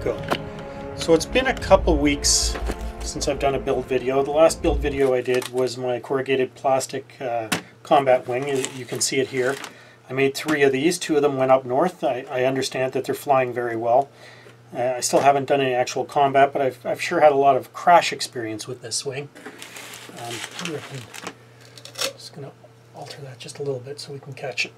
go. So it's been a couple weeks since I've done a build video. The last build video I did was my corrugated plastic combat wing. You can see it here. I made 3 of these. 2 of them went up north. I understand that they're flying very well. I still haven't done any actual combat, but I've sure had a lot of crash experience with this wing. Just going to alter that just a little bit so we can catch it.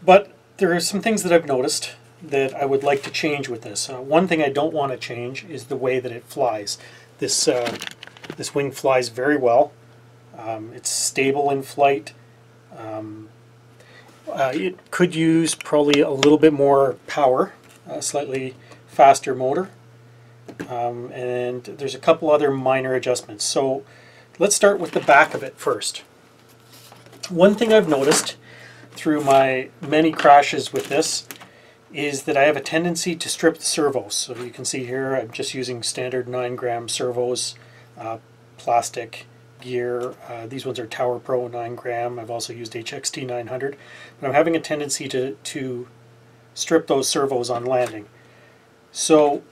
But there are some things that I've noticed that I would like to change with this. One thing I don't want to change is the way that it flies. This wing flies very well. It's stable in flight. It could use probably a little bit more power, a slightly faster motor, and there's a couple other minor adjustments. So let's start with the back of it first. One thing I've noticed through my many crashes with this is that I have a tendency to strip the servos. So you can see here I'm just using standard 9-gram servos, plastic gear. These ones are Tower Pro 9-gram. I've also used HXT 900. But I'm having a tendency to strip those servos on landing. So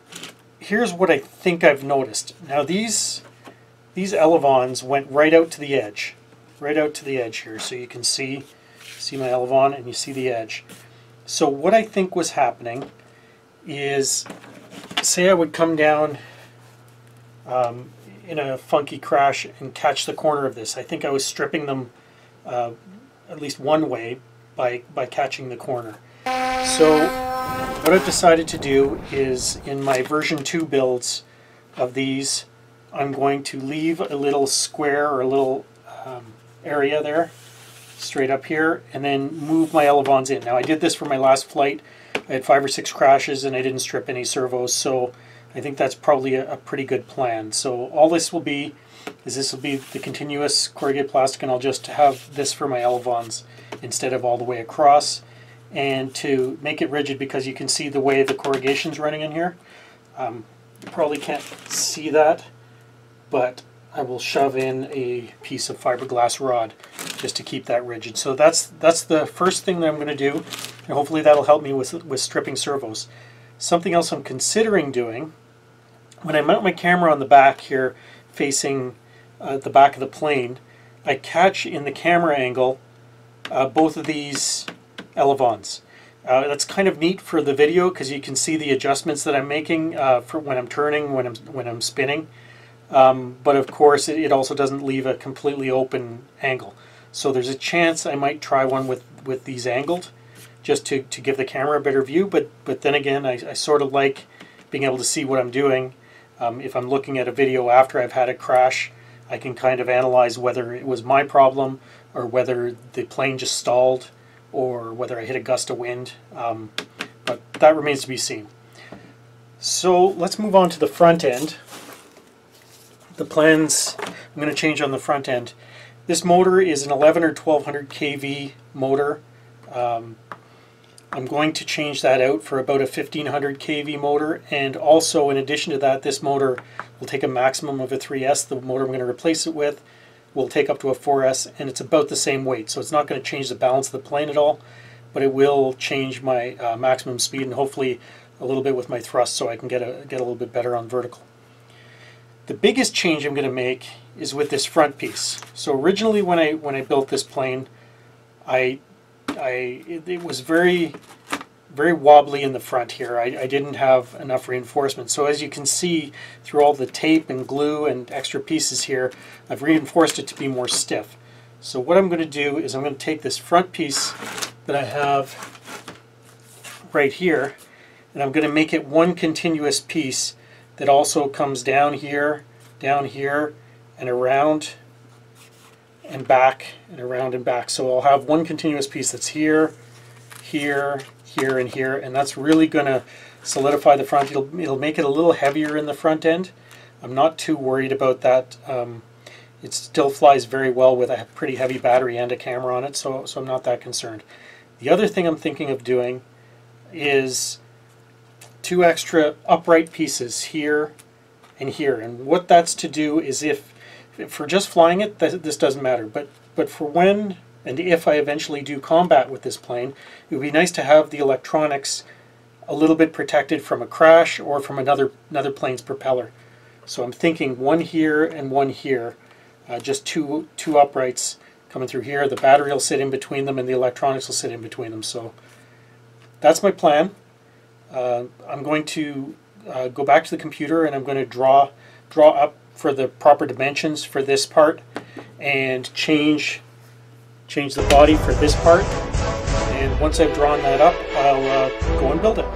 here's what I think I've noticed. Now these elevons went right out to the edge. Right out to the edge here. So you can see my elevon and you see the edge. So what I think was happening is, say I would come down in a funky crash and catch the corner of this. I think I was stripping them at least one way by catching the corner. So what I've decided to do is, in my version 2 builds of these, I'm going to leave a little square or a little area there straight up here, and then move my elevons in. Now I did this for my last flight. I had 5 or 6 crashes and I didn't strip any servos, so I think that's probably a pretty good plan. So all this will be is the continuous corrugated plastic, and I'll just have this for my elevons instead of all the way across. And to make it rigid, because you can see the way the corrugation's running in here, you probably can't see that, but I will shove in a piece of fiberglass rod just to keep that rigid. So that's the first thing that I'm going to do, and hopefully that'll help me with stripping servos. Something else I'm considering doing, when I mount my camera on the back here facing the back of the plane, I catch in the camera angle both of these elevons. That's kind of neat for the video because you can see the adjustments that I'm making for when I'm turning, when I'm spinning. But of course it also doesn't leave a completely open angle. So there's a chance I might try one with these angled, just to give the camera a better view. But then again, I sort of like being able to see what I'm doing. If I'm looking at a video after I've had a crash, I can kind of analyze whether it was my problem or whether the plane just stalled or whether I hit a gust of wind. But that remains to be seen. So let's move on to the front end. The plans I'm going to change on the front end. This motor is an 11 or 1200 kV motor. I'm going to change that out for about a 1500 kV motor, and also in addition to that, this motor will take a maximum of a 3S. The motor I'm going to replace it with will take up to a 4S, and it's about the same weight, so it's not going to change the balance of the plane at all, but it will change my maximum speed and hopefully a little bit with my thrust, so I can get a little bit better on vertical. The biggest change I'm going to make is with this front piece. So originally when I built this plane, it was very wobbly in the front here. I didn't have enough reinforcement. So as you can see through all the tape and glue and extra pieces here, I've reinforced it to be more stiff. So what I'm going to do is I'm going to take this front piece that I have right here, and I'm going to make it one continuous piece that also comes down here, and around and back, and around and back. So I'll have one continuous piece that's here, here, here, and here, and that's really going to solidify the front. It'll make it a little heavier in the front end. I'm not too worried about that. It still flies very well with a pretty heavy battery and a camera on it, so I'm not that concerned. The other thing I'm thinking of doing is 2 extra upright pieces here and here, and what that's to do is, if for just flying it, this doesn't matter, but for when And if I eventually do combat with this plane, it would be nice to have the electronics a little bit protected from a crash or from another plane's propeller. So I'm thinking one here and one here, just two uprights coming through here. The battery will sit in between them and the electronics will sit in between them. So that's my plan. I'm going to go back to the computer and I'm going to draw up for the proper dimensions for this part and change the body for this part. And once I've drawn that up, I'll go and build it.